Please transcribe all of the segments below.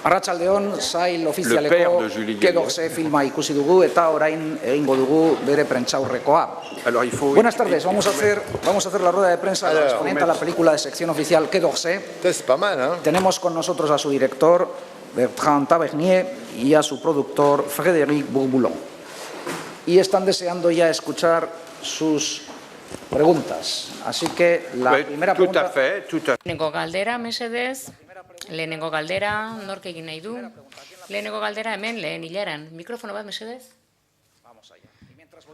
Arratsaldeon, sail ofizialeko Kedorze filma ikusi dugu eta orain egingo dugu bere prentsaurrekoa. Buenas tardes, vamos a hacer la rueda de prensa correspondiente a la película de sección oficial Kedorze. Tenemos con nosotros a su director, Bertrand Tavernier, y a su productor, Frédéric Bourboulon. Y están deseando ya escuchar sus preguntas. Así que la primera pregunta... Lehenengo galdera, mesedez. Lehenengo galdera, nork egin nahi du. Lehenengo galdera hemen, lehen hilaran. Mikrofono bat, mesedez.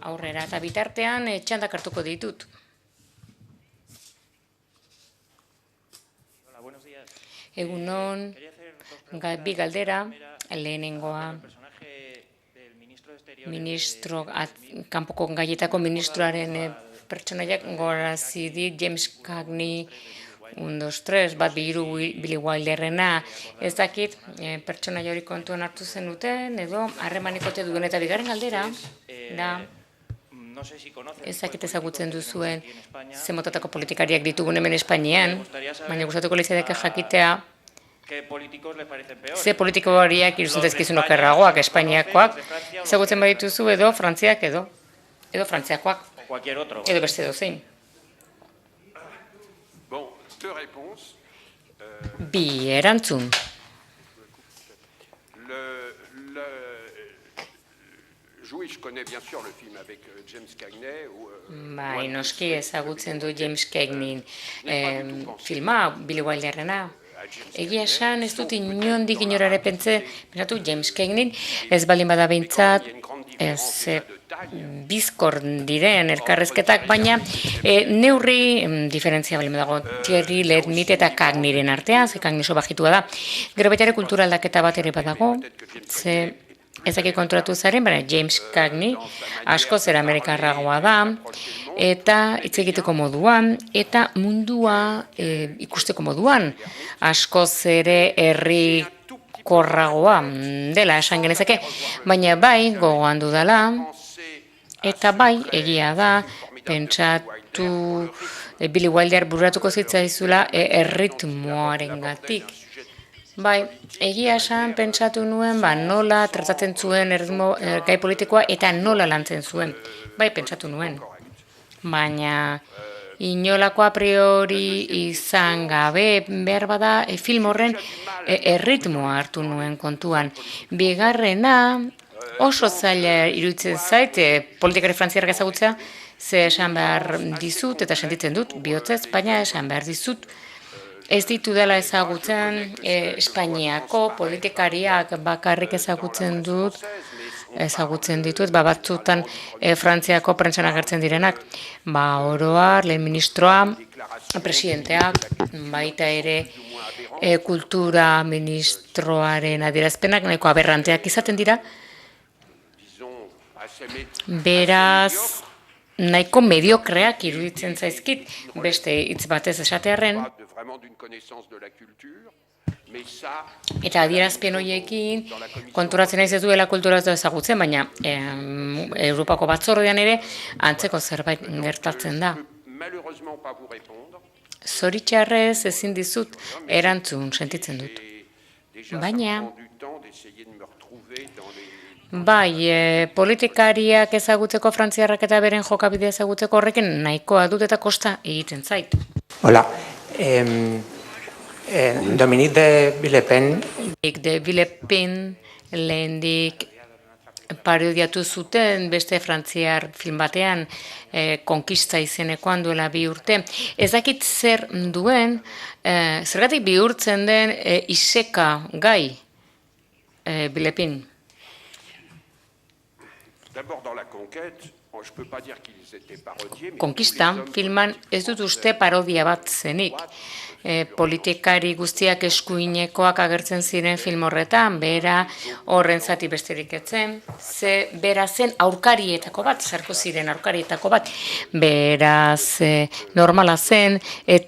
Aurrera, eta bitartean txandak hartuko ditut. Egunon, bi galdera, lehenengoa. Kanpoko gaietako ministroaren pertsonaiak gorazi dit, James Cagney, 1, 2, 3, bat bihiru Billy Wilderrena, ez dakit pertsonaia hori kontuan hartu zenuten, edo harremanikote duen eta bigarren galdera, da, ez dakit ezagutzen duzuen zemotatako politikariak ditugun hemen Espainian, baina gustatuko litzateke jakitea, ze politikariak iruditzen zaizkizun okerragoak, Espainiakoak, ezagutzen badituzu edo Frantziak edo Frantziakoak, edo beste dozein. Bi erantzun. Bai, noski ezagutzen du James Cagney filma, Billy Wilderrena. Egia esan ez dut inondik inorare pentsatu James Cagney, ez baldin bada behintzat, ez bizkor diren elkarrezketak, baina neurri diferentzia baldin dago Thierry Lhermitte eta Cagneyren artean, ze Cagney oso bajitua da. Gero baita ere kultura aldaketa bat ere badago, ze ezakit konturatu zaren, baina James Cagney askoz ere amerikarragoa da, eta hitz egiteko moduan, eta mundua ikusteko moduan, askoz ere herrikorragoa dela esan genezake, baina bai gogoan dudala, eta bai egia da, pentsatu Billy Wilder bururatuko zitzaizula erritmoarengatik. Bai, egia esan pentsatu nuen, nola tratatzen zuen gai politikoa eta nola lantzen zuen. Bai, pentsatu nuen. Baina inolako a priori izan gabe behar bada film horren erritmoa hartu nuen kontuan. Bigarrena oso zaila iruditzen zait, politikari frantziarrak ezagutzea, ze esan behar dizut eta sentitzen dut, bihotzez, baina esan behar dizut, ez ditu dela ezagutzen Espainiako politikariak bakarrik ezagutzen ditut, batzutan Frantziako prentsan agertzen direnak, oroar, lehen ministroa, presidenteak, baita ere kultura ministroaren adierazpenak, nahiko aberranteak izaten dira, beraz, nahiko mediokreak iruditzen zaizkit, beste hitz batez esatearren, eta adierazpen horiekin konturatzen naiz ez duela kultura ez ezagutzen, baina Europako batzordean ere antzeko zerbait gertatzen da. Zoritxarrez ezin dizut erantzun sentitzen dut. Baina, bai, politikariak ezagutzeko frantziarrak eta beren jokabidea ezagutzeko horrekin nahikoa dut eta kosta egiten zait. Hola, Dominique de Villepin. De Villepin lehendik parodiatu zuten beste frantziar film batean konkista izenekoan duela 2 urte. Ez dakit zer duen, zergatik bihurtzen den iseka gai Villepin. Konkista filman ez dut uste parodia bat zenik. Politikari guztiak eskuinekoak agertzen ziren film horretan, bera horren zati besterik etzen, ze bera zen aurkarietako bat, Sarkozyren aurkarietako bat, beraz normala zen,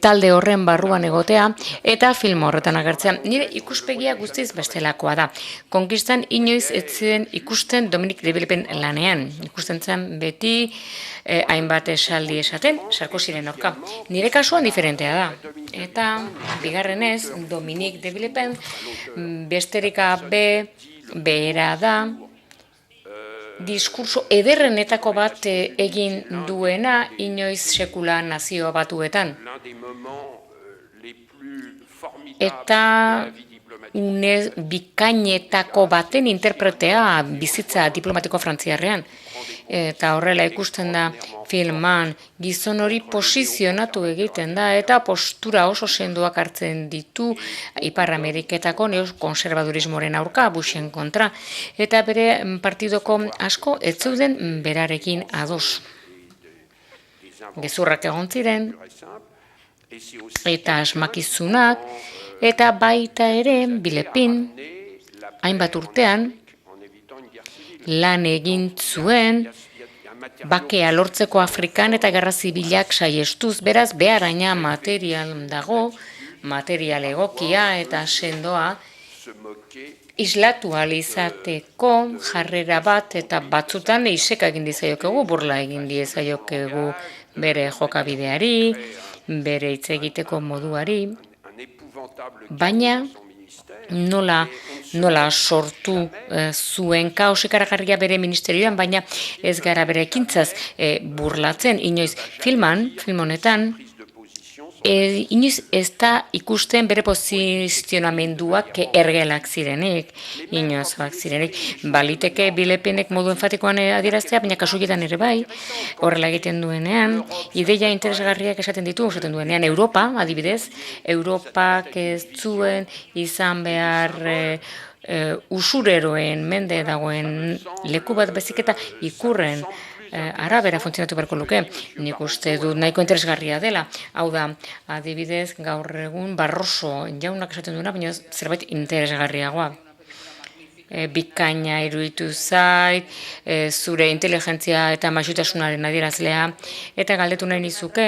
talde horren barruan egotea, eta film horretan agertzen. Nire ikuspegia guztiz bestelakoa da. Konkistan inoiz ez zen ikusten Dominique de Villepin lanean, ikusten zen beti beti hainbat esaldi esaten, Sarkoziren aurka. Nire kasuan diferentea da. Eta, bigarrenez, Dominique de Villepin besterik gabe behera da, diskurso ederrenetako bat egin duena inoiz sekula Nazio Batuetan. Eta une bikainetako baten interpretea bizitza diplomatiko frantziarrean. Eta horrela ikusten da filman gizon hori posizionatu egiten da eta postura oso sendoak hartzen ditu Ipar Ameriketako neokonservadurismoren aurka, Bushen kontra, eta bere partidoko asko ez zeuden berarekin ados. Gezurrak egon ziren eta asmakizunak, eta baita ere Villepin hainbat urtean lan egin zuen bakea lortzeko Afrikan eta gerra zibilak saiestuz, beraz beharaina material dago, material egokia eta sendoa islatu izateko jarrera bat eta batzutan iseka egin dizaiokegu, burla egin dizaiokegu bere jokabideari, bere hitz egiteko moduari, baina nola sortu zuen kaos ikaragarria bere ministerioan, baina ez gara bere ekintzaz burlatzen, inoiz film honetan, inoiz ez da ikusten bere posizionamenduak ergelak zirenik, inozoak zirenik. Baliteke Villepainek modu enfatikoan adieraztea, baina kasuetan ere bai, horrela egiten duenean, ideia interesgarriak esaten duenean, Europa, adibidez, Europak ez zuen izan behar usureroen mende dagoen leku bat bezik eta ikurren arabera funtzionatu beharko luke. Nik uste dut nahiko interesgarria dela. Hau da, adibidez, gaur egun Barroso jaunak esaten duena, baina zerbait interesgarriagoa. Bikaina iruditu zait, zure inteligentzia eta maisutasunaren adierazlea, eta galdetu nahi nizuke,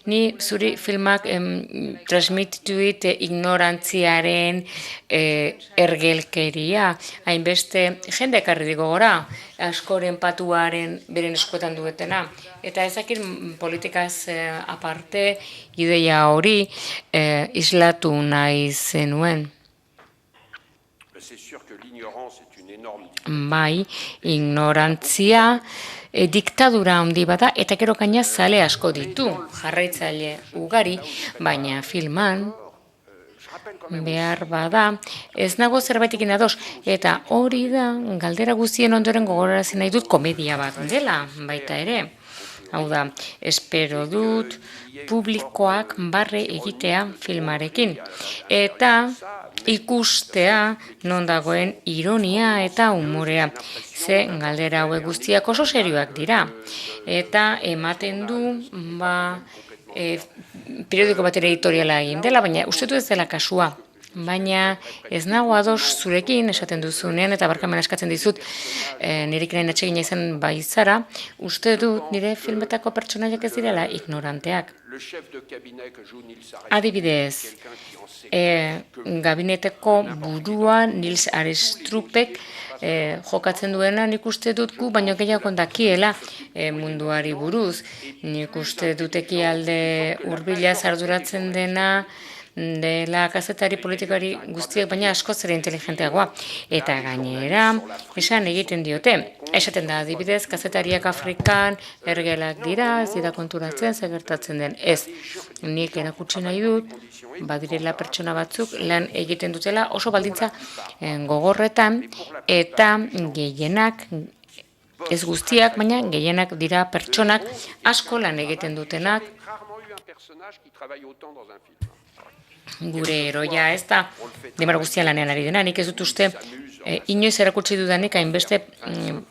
ni zuri filmak transmititu dit ignorantziaren ergelkeria, hainbeste jende ekarri digo gora, askoren patuaren beren eskuetan duetena. Eta ezakit politikaz aparte ideia hori islatu nahi zenuen. Bai, ignorantzia diktadura handi bada eta gero gaina zale asko ditu, jarraitzaile ugari, baina filman behar bada, ez nago zerbaitekin ados, eta hori da, galdera guztien ondoren gogorazi nahi dut komedia bat dela, baita ere. Hau da, espero dut publikoak barre egitea filmarekin. Eta ikustea non dagoen ironia eta humorea. Ze galdera hauek guztiak oso serioak dira. Eta ematen du, periodiko bat editoriala egin dela, baina uste du ez dela kasua. Baina ez nago ados zurekin esaten duzunean eta barkamen askatzen dizut nirekin nahi atsegina izan baizara, uste dut nire filmetako pertsonaiak ez direla ignoranteak. Adibidez, gabineteko burua Nils Arestrupek jokatzen duena nik uste dut gu, baino gehiago dakiela munduari buruz. Nik uste dut ekialde hurbila arduratzen dela kazetari politikari guztiak, baina askoz ere inteligenteagoa. Eta gainera, esan egiten diote. Esaten da, adibidez, kazetariak Afrikan ergelak dira, ez dira konturatzen, gertatzen den. Ez, nik erakutsi nahi dut, badirela pertsona batzuk lan egiten dutela oso baldintza gogorretan, eta gehienak, ez guztiak, baina gehienak dira pertsonak asko lan egiten dutenak. Gure eroia ez da, demara guztia lanean ari dena, nik ez dut uste, inoiz erakutsi dudanik hainbeste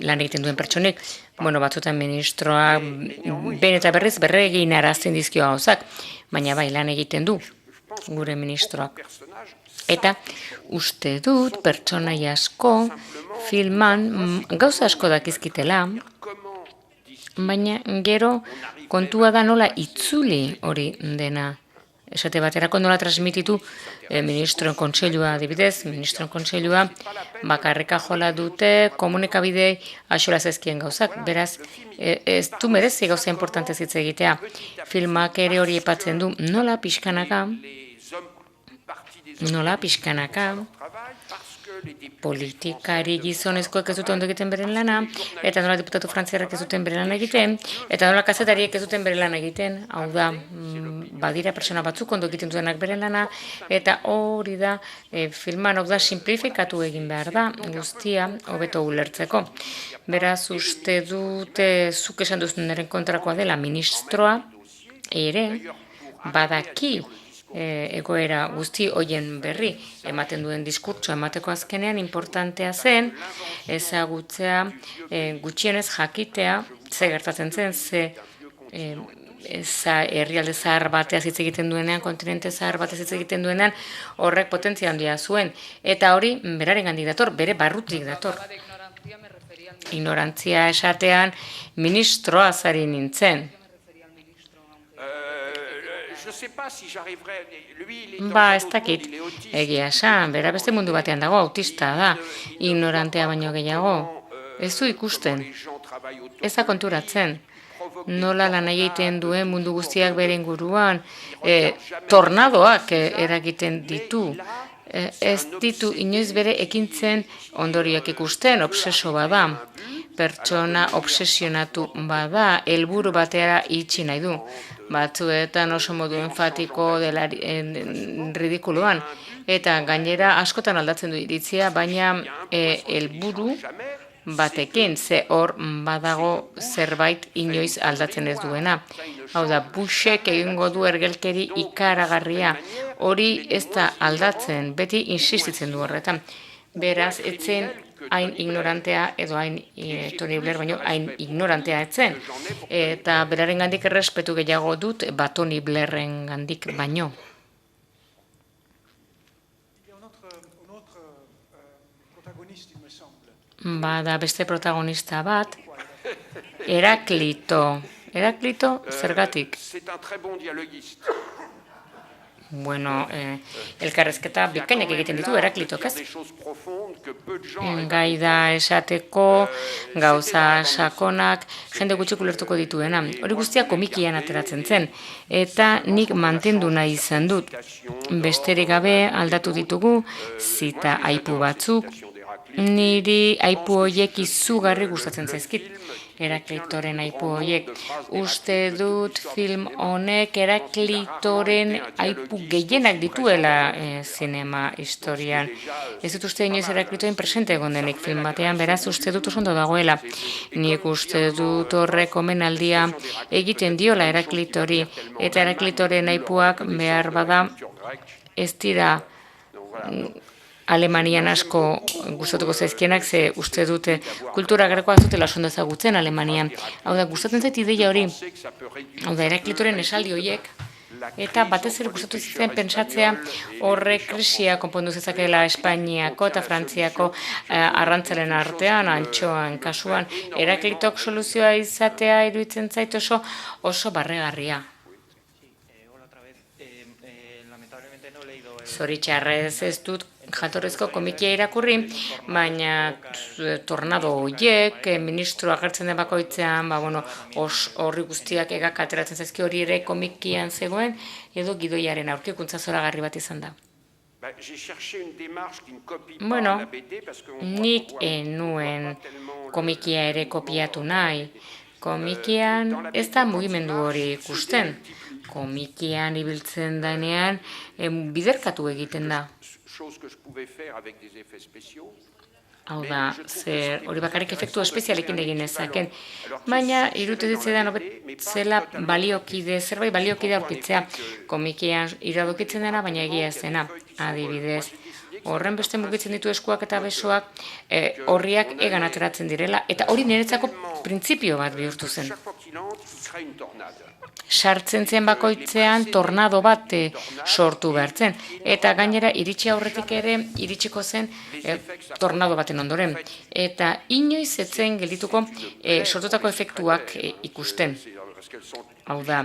lan egiten duen pertsonik. Bueno, batzutan ministroak behin eta berriz berregin arazten dizkio gauzak, baina bai lan egiten du gure ministroak. Eta uste dut pertsonai asko filman gauza asko dakizkitela, baina gero kontua da nola itzuli hori dena esate baterako nola transmititu ministroen kontseilua adibidez, ministroen kontseilua bakarrika jola dute komunikabidei axola zezkien gauzak, beraz ez du merezi gauza importante hitz egitea. Filmak ere hori aipatzen du nola pixkanaka politikari gizonezkoek ez dute ondo egiten beren lana, eta nola diputatu frantziarrak ez duten bere lana egiten, eta nola kazetariek ez duten bere lana egiten, hau da, badira persona batzuk ondo egiten dutenak beren lana, eta hori da, filman hau da, simplifikatu egin behar da, guztia, hobeto ulertzeko. Beraz, uste dute, zuk esan duzunaren kontrakoa dela, ministroa, ere, badaki, egoera guzti hoien berri ematen duen diskurtsoa emateko azkenean importantea zen ezagutzea gutxienez jakitea ze gertatzen zen, ze herrialde zahar bateaz hitz egiten duenean, kontinente zahar bateaz hitz egiten duenean, horrek potentzia handia zuen. Eta hori berarengandik dator, bere barrutik dator. Ignorantzia esatean ministroa zari nintzen. Ez dakit, egia esan, bera beste mundu batean dago, autista da, ignorantea baino gehiago. Ez du ikusten, ez da konturatzen, nola lan egiten duen mundu guztiak bere inguruan, tornadoak eragiten ditu. Ez ditu inoiz bere ekintzen ondorioak ikusten, obseso bada. Pertsona obsesionatu bada, helburu batera itxi nahi du. Batzuetan oso modu enfatiko dela ridikuluan. Eta gainera askotan aldatzen du iritzia, baina helburu batekin, ze hor badago zerbait inoiz aldatzen ez duena. Hau da, Bushek egingo du ergelkeri ikaragarria. Hori ez da aldatzen, beti insistitzen du horretan. Beraz, etzen hain ignorantea, edo hain Tony Blair, baino hain ignorantea etzen. Eta beraren gandik errespetu gehiago dut, Tony Blairren gandik baino. Bada beste protagonista bat, Heraklito. Heraklito, zergatik? Bueno, elkarrezketa bikainak egiten ditu Heraklitok, ez? Gai da esateko, gauza sakonak, jende gutxik ulertuko dituena. Hori guztia komikian ateratzen zen, eta nik mantendu nahi izan dut. Besterik gabe aldatu ditugu, zita aipu batzuk, niri aipu horiek izugarri gustatzen zaizkit. Heraklitoren aipu horiek. Uste dut film honek Heraklitoren aipu gehienak dituela zinema historian. Ez dut uste inoiz Heraklitoren presente egon denik film batean, beraz uste dut oso ondo dagoela. Nik uste dut horrek omenaldia egiten diola Heraklitori, eta Heraklitoren aipuak behar bada ez dira Alemanian asko gustatuko zaizkienak, ze uste dute kultura grekoa zutela ondo ezagutzen Alemanian. Hau da, gustatzen zait ideia hori, hau da, Heraklitoren esaldi horiek, eta batez ere gustatu zitzen pentsatzea horrek krisia konpondu zezakela Espainiako eta Frantziako arrantzaren artean, antxoan kasuan, Heraklitok soluzioa izatea iruditzen zait oso barregarria. Zoritxarrez ez dut jatorrezko komikia irakurri, baina tornado horiek, ministro agertzen den bakoitzean, horri guztiak egak ateratzen zaizki hori ere komikian zegoen, edo gidoiaren aurkikuntza zoragarri bat izan da. Bueno, nik enuen komikia ere kopiatu nahi. Komikian ez da mugimendu hori ikusten. Komikian ibiltzen denean biderkatu egiten da. Hau da, hori bakarrik efektu espezialekin egin ezaken. Baina, irutitzetan zela baliokide, zerbait baliokide aurkitzea. Komikian iradokitzen dena, baina egia zena, adibidez. Horren beste mugitzen ditu eskuak eta besoak, horriak egan ateratzen direla, eta hori niretzako printzipio bat bihurtu zen. Sartzen zen bakoitzean tornado bat sortu behartzen. Eta gainera iritsi aurretik ere iritsiko zen tornado baten ondoren. Eta inoiz etzen geldituko sortutako efektuak ikusten. Hau da,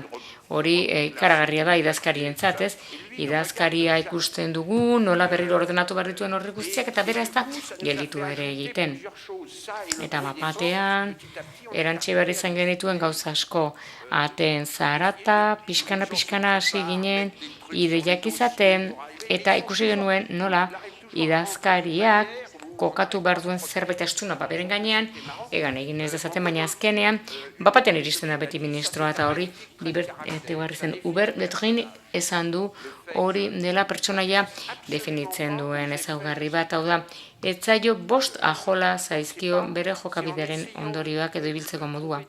hori ikaragarria da idazkarientzat, ez? Idazkaria ikusten dugu, nola berriro ordenatu behar dituen horri guztiak, eta bera ez da gelditu ere egiten. Eta bapatean, erantzi behar izan genituen gauza asko, aten zarata, pixkana hasi ginen, ideiak izaten, eta ikusi genuen nola idazkariak kokatu behar duen zerbait astuna paperen gainean, egan egin ez dezaten, baina azkenean, bapaten iristen da beti ministroa, eta hori, libertegarri zen, Hubert Letrin esan du hori dela pertsonaia definitzen duen ezaugarri bat, hau da, ez zaio 5 ajola zaizkio bere jokabideren ondorioak edo ibiltzeko modua.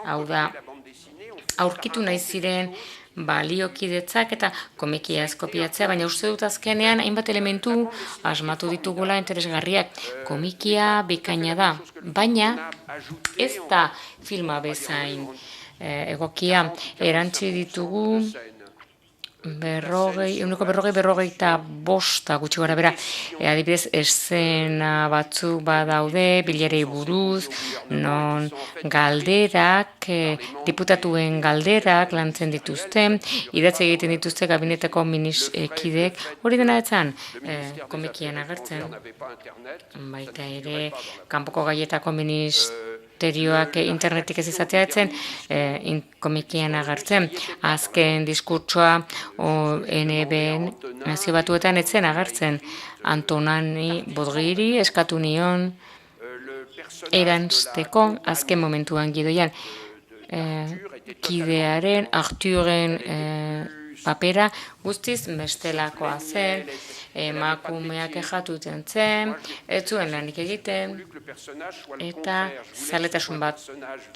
Hau da, aurkitu nahi ziren baliokidetzak eta komikiaz kopiatzea, baina uste dut azkenean hainbat elementu asmatu ditugula interesgarriak. Komikia bikaina da, baina ez da filma bezain egokia. Erantzi ditugu 45 gutxi gora bera. Adibidez, eszena batzuk badaude, bilerei buruz, non galderak, diputatuen galderak lantzen dituzte, idatzi egiten dituzte gabineteko kideek, hori dena etzan komikian agertzen. Baita ere, kanpoko gaietako ministerioak internetik ez izatea etzen, komikian agertzen. Azken diskurtsoa NBN nazio batuetan etzen agertzen. Antonani Bodgiri eskatu nion eranzteko azken momentuan gidoian. Kidearen, Arturen papera guztiz bestelakoa zen, emakumeak ejatuten zen, ez zuen lanik egiten, eta zaletasun bat.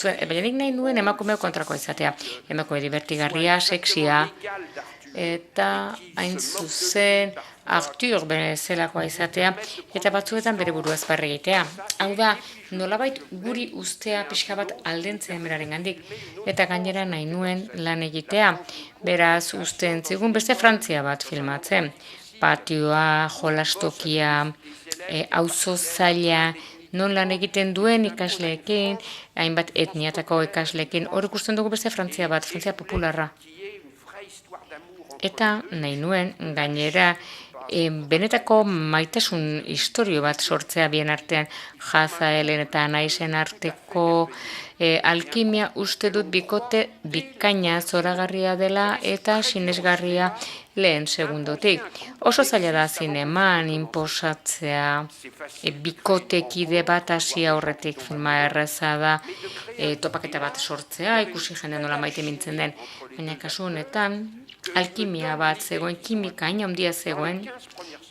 Baina nik nahi nuen emakumeo kontrakoa izatea. Emakume divertigarria, sexia, eta hain zuzen Artur bezalakoa izatea, eta batzuetan bere buruaz barri egitea. Hau da, nolabait guri ustea pixka bat aldentzen beraren gandik, eta gainera nahi nuen lan egitea. Beraz, usten zigun beste Frantzia bat filmatzen. Patioa, jolastokia, auzo zaila, non lan egiten duen ikasleekin, hainbat etniatako ikasleekin, hor ikusten dugu beste Frantzia bat, Frantzia popularra. Eta nahi nuen, gainera, benetako maitasun historio bat sortzea bien artean, Hazaelen eta Anaisen arteko alkimia uste dut bikote bikaina zoragarria dela eta sinesgarria lehen segundotik. Oso zaila da zineman inposatzea bikotekide bat hasi aurretik filma erreza da topaketa bat sortzea, ikusi jende nola maite mintzen den. Baina kasu honetan, alkimia bat zegoen, kimika hain handia zegoen,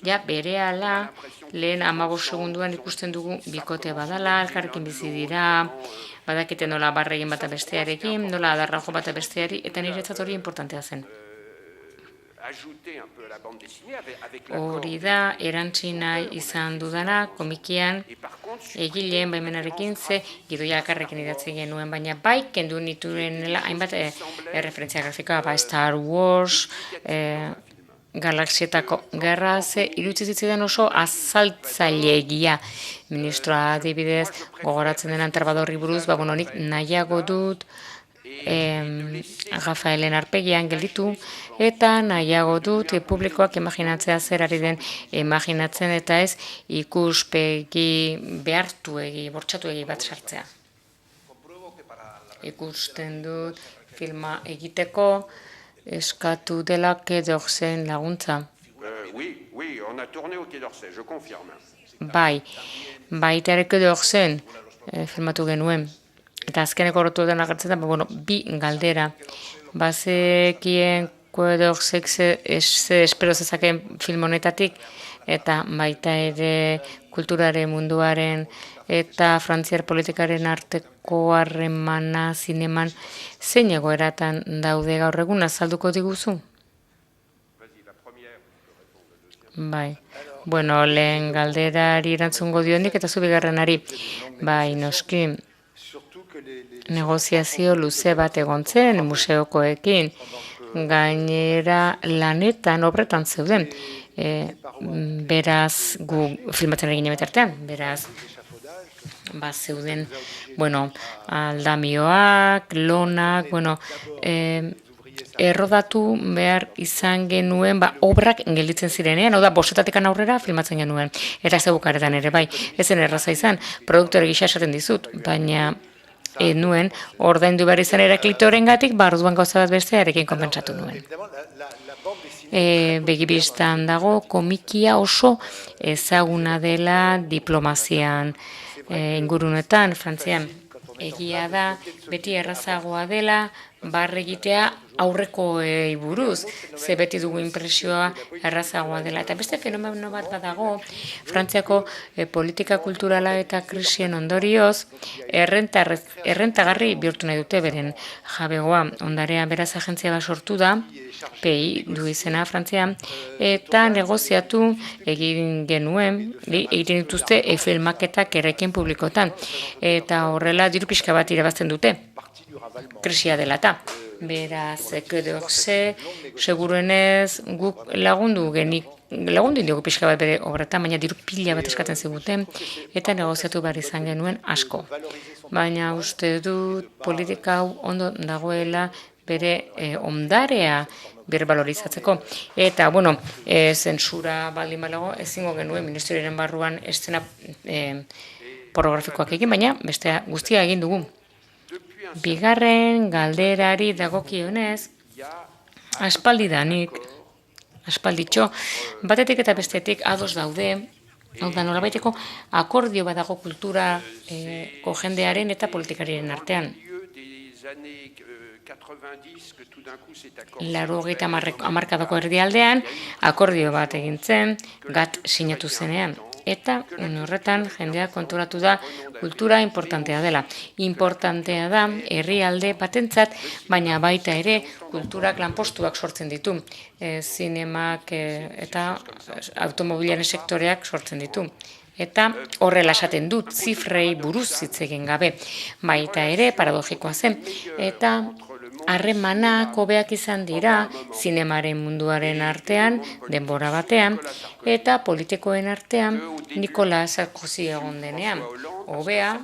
ja berehala lehen 15 segunduan ikusten dugu bikote badala, elkarrekin bizi dira, badakite nola barregin bata bestearekin, nola adarrajo bata besteari, eta niretzat hori importantea zen. Hori da, erantzi nahi izan dudana, komikian, egileen baimenarekin ze gidoia elkarrekin idatzi genuen, baina bai kendu nituenela hainbat referentzia grafikoa, Star Wars, galaxietako gerra, ze irutzi zitzaidan oso azaltzaileegia. Ministroa adibidez, gogoratzen den Antarbadorri buruz, nik nahiago dut, Rafaelen arpegian gelditu, eta nahiago dut publikoak imaginatzea zer ari den imaginatzen eta ez ikuspegi behartuegi, bortxatuegi bat sartzea. Ikusten dut filma egiteko eskatu dela Quai d'Orsay laguntza. Bai, baita ere Quai d'Orsay filmatu genuen. Eta azkeneko horretu den agertzen da, bi galdera. Bazekien Quai d'Orsay ze espero zezaken film honetatik, eta baita ere kulturaren munduaren eta frantziar politikaren arteko harremana zineman zein egoeratan daude gaur egun azalduko diguzu? Bai. Lehen galderari erantzungo dionik eta zu bigarrenari. Bai, noski. Negoziazio luze bat egon zen museokoekin, gainera lanetan obretan zeuden, beraz gu filmatzen egin emetartean, beraz zeuden, aldamioak, lonak, errodatu behar izan genuen, obrak gelditzen zirenean, hau da, bostetatik aurrera filmatzen genuen, eta ez bukaretan ere bai, ezen erraza izan, produktore gisa esaten dizut, baina nuen, ordaindu behar izan eraklitorengatik, orduan gauza bat bestearekin konpentsatu nuen. Begibistan dago, komikia oso ezaguna dela diplomazian ingurunetan, Frantzian. Egia da, beti errazagoa dela, egitea aurrekoei buruz, ze beti dugu inpresioa errazagoa dela. Eta beste fenomeno bat badago, Frantziako politika kulturala eta krisien ondorioz, errentagarri bihurtu nahi dute beren jabegoa. Ondarea beraz agentzia bat sortu da, PI du izena Frantzian, eta negoziatu egin genuen, egiten dituzte filmaketak eraikin publikotan. Eta horrela diru pixka bat irabazten dute, krisia dela eta. Beraz, seguruenez guk lagundu indiogu pixka bat bere obretan, baina diru pila bat eskatzen ziguten, eta negoziatu behar izan genuen asko. Baina uste dut politika hau ondo dagoela bere ondarea birbalorizatzeko. Eta, zentsura baldin balago, ezingo genuen ministerioaren barruan eszena pornografikoak egin, baina bestea guztia egin dugu. Bigarren galderari dagokionez, aspalditxo, batetik eta bestetik ados daude, hau da nolabaiteko akordio bat dago kulturako jendearen eta politikariaren artean. 80 hamarkadako erdialdean, akordio bat egin zen, GATT sinatu zenean. Eta horretan jendea konturatu da kultura importantea dela. Importantea da herrialde batentzat, baina baita ere kulturak lanpostuak sortzen ditu. Zinemak eta automobiliaren sektoreak sortzen ditu. Eta horrela esaten dut, zifrei buruz hitz egin gabe. Baita ere paradogikoa zen. Eta harremanak hobeak izan dira zinemaren munduaren artean, denbora batean, eta politikoen artean Nicolas Sarkozy egon denean. Hobea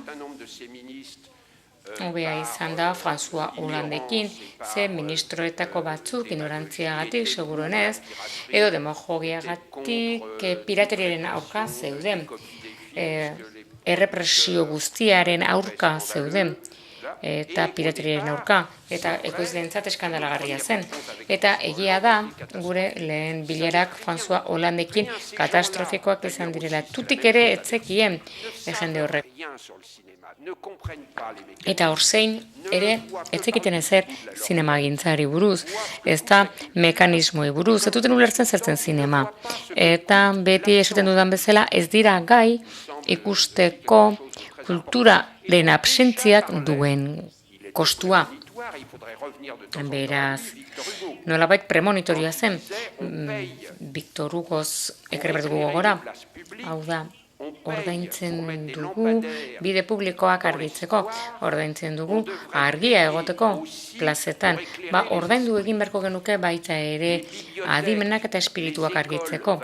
izan da François Hollandekin, ze ministroetako batzuk ignorantziagatik seguruenez, edo demagogiagatik pirateriaren aurka zeuden. Errepresio guztiaren aurka zeuden. Eta pirateriaren aurka, eta ekoizleentzat eskandalagarria zen. Eta egia da, gure lehen bilerak François Hollandekin katastrofikoak izan direla. Tutik ere etzekien jende horrek. Eta horzein ere etzekiten ezer zinemagintzari buruz, ez da mekanismoi buruz, ez duten ulertzen zertzen zinema. Eta beti esaten dudan bezala ez dira gai ikusteko kulturaren absentziak duen kostua. Beraz, nolabait premonitorioa zen, Victor Hugoz ekarri dugu gogora, hau da, ordaintzen dugu bide publikoak argitzeko, ordaintzen dugu argia egoteko plazetan. Ordaindu egin beharko genuke baita ere adimenak eta espirituak argitzeko.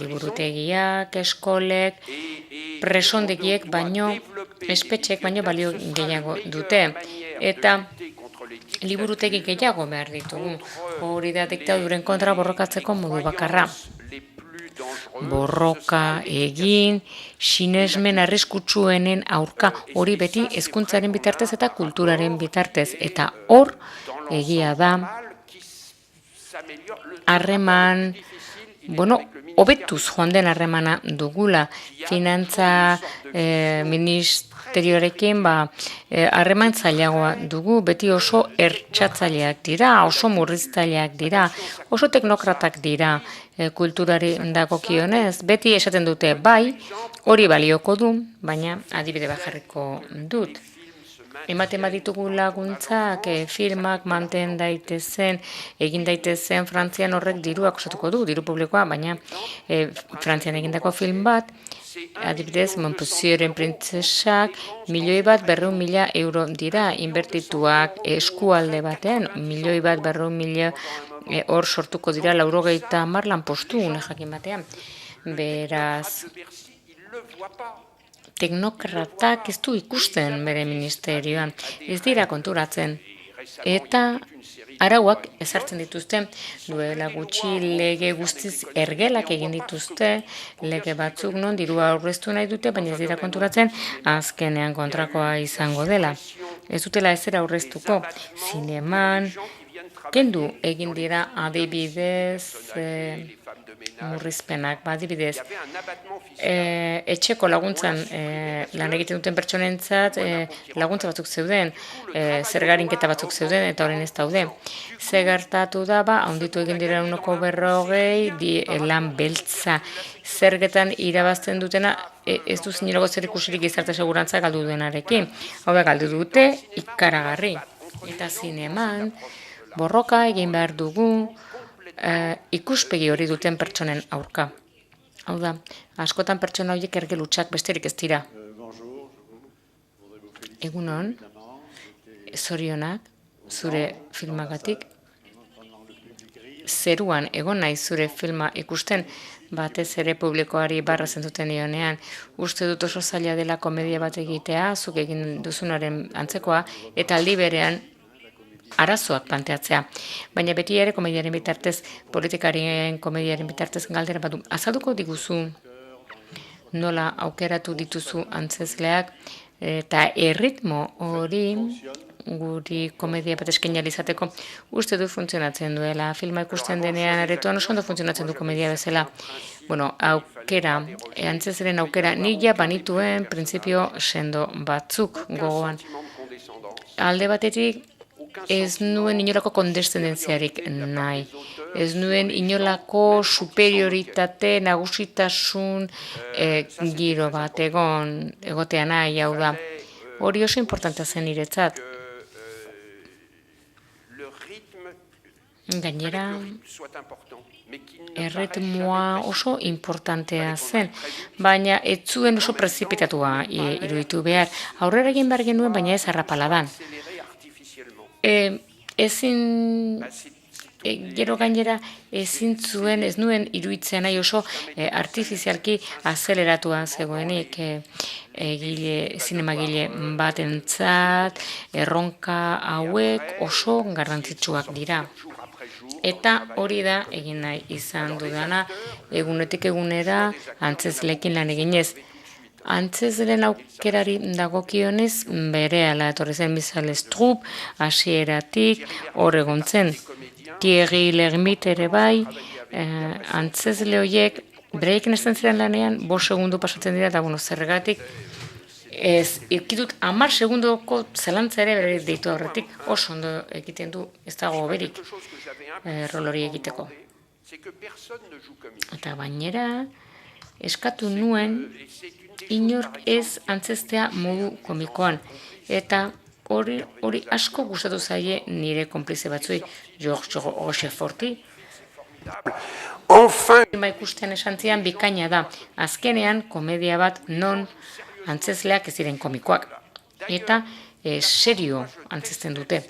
Liburutegiak, eskolek, presondegiek baino, espetxek baino balio gehiago dute. Eta liburutegi gehiago behar ditugu. Hori da diktaduren kontra borrokatzeko modu bakarra. Borroka egin, sinesmen arriskutsuenen aurka, hori beti hezkuntzaren bitartez eta kulturaren bitartez. Eta hor, egia da, harreman, hobetuz joan den harremana dugula, finantza ministerioarekin harreman zailagoa dugu, beti oso ertsatzaileak dira, oso murriztaileak dira, oso teknokratak dira kulturari dagokionez, beti esaten dute bai, hori balioko du, baina adibide bajarriko dut. Ematen baditugu laguntzak, filmak manten daitezen, egin daitezen Frantzian horrek diruak osatuko du, diru publikoa, baina Frantzian egindako film bat, adibidez, Montpensieren printzesak, 1.200.000 euro dira, inbertituak eskualde batean, 1.200.000 hor sortuko dira 90 lanpostu, jakin batean. Beraz, teknokratak ez du ikusten bere ministerioan, ez dira konturatzen. Eta arauak ezartzen dituzte, duela gutxi lege guztiz ergelak egin dituzte, lege batzuk non dirua aurreztu nahi dute, baina ez dira konturatzen azkenean kontrakoa izango dela. Ez dutela ezera aurreztuko, zineman, kendu egin dira adibidez, murrizpenak, adibidez, etxeko laguntzan lan egiten duten pertsonentzat laguntza batzuk zeuden, zergarinketa batzuk zeuden, eta horren ez daude. Ze gertatu da, handitu egin dira 1,40, lan beltza zergetan irabazten dutena, ez du zinerago zer ikusirik gizarte segurantza galdu duenarekin. Hau da, galdu dute ikaragarri. Eta zineman, borroka egin behar dugu, ikuspegi hori duten pertsonen aurka. Hau da, askotan pertsona horiek ergelutsak besterik ez dira. Egunon, zorionak, zure filmagatik, zeruan egon nahi zure filma ikusten, batez ere publikoari barra zentzuten nionean, uste dut oso zaila dela komedia bat egitea, zuk egin duzunaren antzekoa, eta aldi berean arazoak planteatzea. Baina beti ere komediaren bitartez, politikarien komediaren bitartez galdera badu. Azalduko diguzu nola aukeratu dituzu antzezleak eta erritmo hori guri komedia bat eskaini izateko uste du funtzionatzen duela. Filma ikusten denean aretoan oso ondo funtzionatzen du komedia bezala. Bueno, aukera, antzezlen aukera, nila banituen printzipio sendo batzuk gogoan. Alde batetik, ez nuen inolako kondescendentziarik nahi. Ez nuen inolako superioritate, nagusitasun giro bat egotea nahi, hau da. Hori oso importantea zen niretzat. Gainera, erritmoa oso importantea zen, baina ez zuen oso prezipitatua iruditu behar. Aurrera egin behar genuen, baina ez harrapaladan. Gero gainera ezin zuen, ez nuen iruditzen nahi oso artifizialki azeleratua zegoenik zinemagile batentzat, erronka hauek oso garrantzitsuak dira. Eta hori da egin nahi izan dudana, egunetik egunera antzezleekin lan eginez. Antzezleen aukerari dagokionez berehala etorri zen Michel Stroop, hasieratik hor egon zen. Thierry Lhermitte ere bai, antzezle horiek bereekin ezten ziren lanean, 5 segundu pasatzen dira, eta zergatik ez ikitut 10 segundoko zelantza ere bere deitu aurretik, oso ondo egiten du, ez dago berik rol hori egiteko. Eta bainera, eskatu nuen inork ez antzestea modu komikoan. Eta hori asko gustatu zaie nire konplize batzui, George Rocheforti. Filma ikusten esantzian bikaina da. Azkenean komedia bat non antzesleak ez diren komikoak. Eta serio antzesten dute.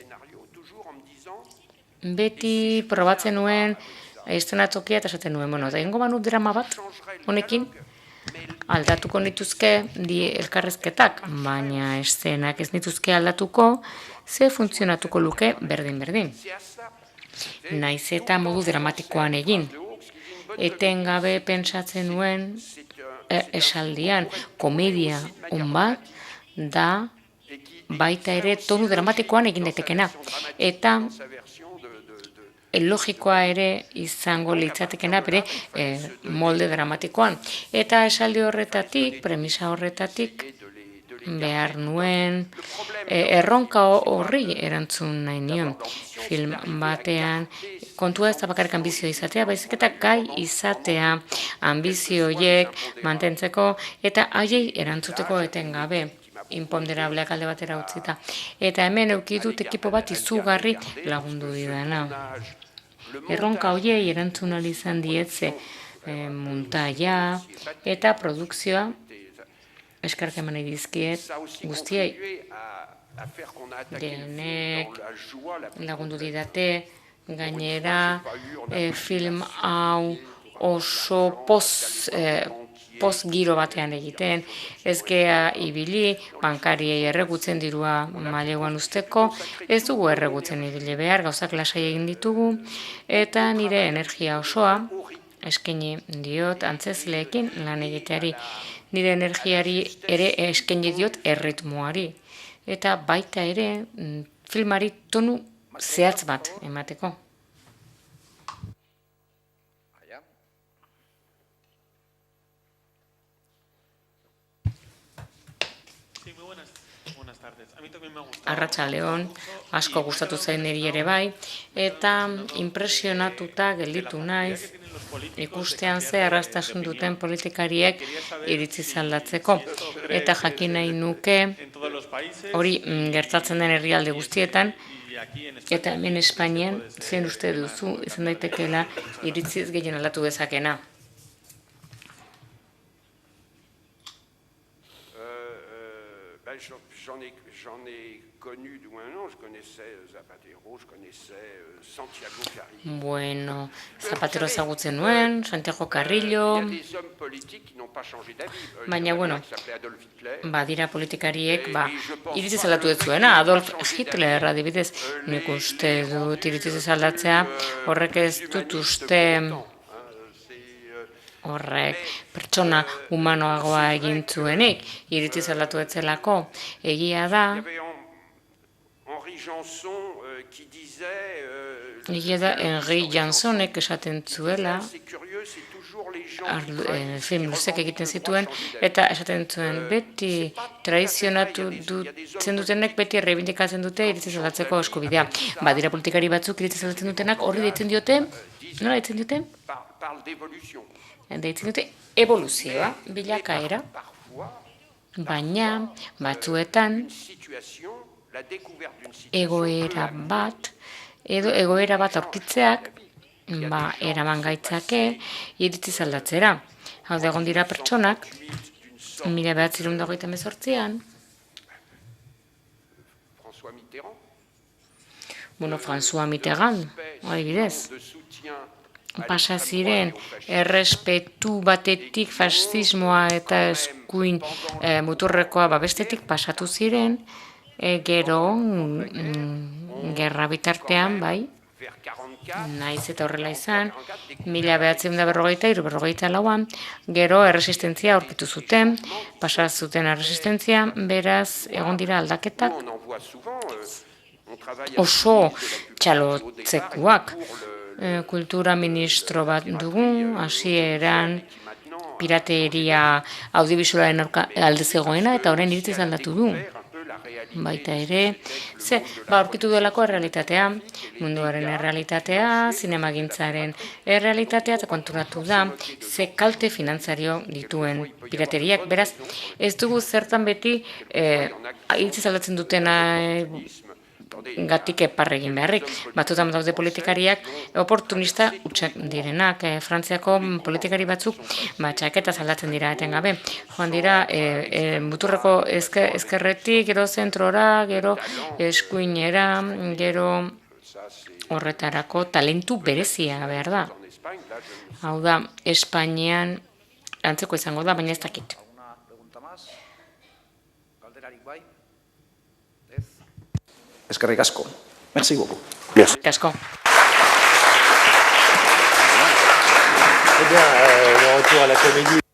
Beti probatzen nuen eszenatokia eta esaten nuen, eta egingo banu drama bat honekin, aldatuko nituzke elkarrezketak, baina eszenak ez nituzke aldatuko, ze funtzionatuko luke berdin-berdin. Naiz eta modu dramatikoan egin. Etengabe pentsatzen nuen esaldian, komedia on bat da baita ere tonu dramatikoan egin daitekena. Eta logikoa ere izango litzatekena bere molde dramatikoan. Eta esaldi horretatik, premisa horretatik, behar nuen erronka horri erantzun nahi nion. Film batean, kontua ez da bakarrik ambizioa izatea, baizik eta gai izatea, ambizioiek mantentzeko eta haiei erantzuteko etengabe. Inponderableak alde batera utzita. Eta hemen eukidut ekipo bat izugarri lagundu didana. Erronka horiei erantzun ahal izan dietze muntaia eta produkzioa eskarka eman nahi dizkiet guztiei. Denek lagundu didate, gainera film hau oso poz giro batean egiten, ez gea ibili, bankariei erregutzen dirua maileguan usteko, ez dugu erregutzen ibili behar, gauzak lasai egin ditugu, eta nire energia osoa, eskaini diot antzezleekin lan egiteari, nire energiari ere eskaini diot erritmoari, eta baita ere filmari tonu zehatz bat emateko. Arratsaldeon, asko gustatu zain niri ere bai, eta impresionatuta gelditu naiz ikustean ze arrastasun duten politikariek iritzi aldatzeko. Eta jakin nahi nuke hori gertatzen den herrialde guztietan, eta hemen Espainian zen uste duzu izan daitekeela iritziz gehien aldatu dezakena. J'en ai connu du moins non, je connaissais Zapatero, je connaissais Santiago Carrillo. Bueno, Zapatero ezagutzen nuen, Santiago Carrillo. Baina, bueno, badira politikariek, iritziz aldatu ez zuena, Adolf Hitler, adibidez, nik uste dut iritziz aldatzea, horrek ez dut uste horrek pertsona humanoagoa egin zuenik, iritziz aldatu etzelako, egia da, Henri Jansonek esaten zuela, film luzek egiten zituen, eta esaten zuen beti traizionatu dutzen dutenek, beti errebindikatzen dute iritziz aldatzeko eskubidea. Badira politikari batzuk iritziz aldatzen dutenak, horri deitzen diote, nola deitzen diote? Deitzen dute evoluzioa, bilakaera, baina batzuetan egoera bat aurkitzeak eraman gaitzake iritziz aldatzera. Hau da, egon dira pertsonak, 1928an, François Mitterrand, adibidez, pasa ziren errespetu batetik fascismoa eta eskuin muturrekoa bestetik pasatu ziren, gero gerra bitartean, bai, naiz eta horrela izan, 1943-44an, gero erresistentzia aurkitu zuten, pasa zuten erresistentzia, beraz, egon dira aldaketak oso txalotzekuak. Kultura ministro bat dugu, hasieran pirateria audiovisualaren alde zegoena, eta orain iritziz aldatu du. Baita ere, aurkitu duelako errealitatea, munduaren errealitatea, zinemagintzaren errealitatea, eta konturatu da, ze kalte finantzario dituen pirateriak. Beraz, ez dugu zertan beti iritziz aldatzen dutena gatik eparregin beharrik. Batzutan daude politikariak oportunista utxak direnak. Frantziako politikari batzuk txaketa aldatzen dira etengabe. Joan dira muturreko ezkerretik, gero zentrora, gero eskuinera, gero horretarako talentu berezia behar da. Hau da, Espainian antzeko izango da, baina ez dakit. Eskerrik asko. Merci beaucoup. Eskerrik asko. Eh bien, le retour à la comédie.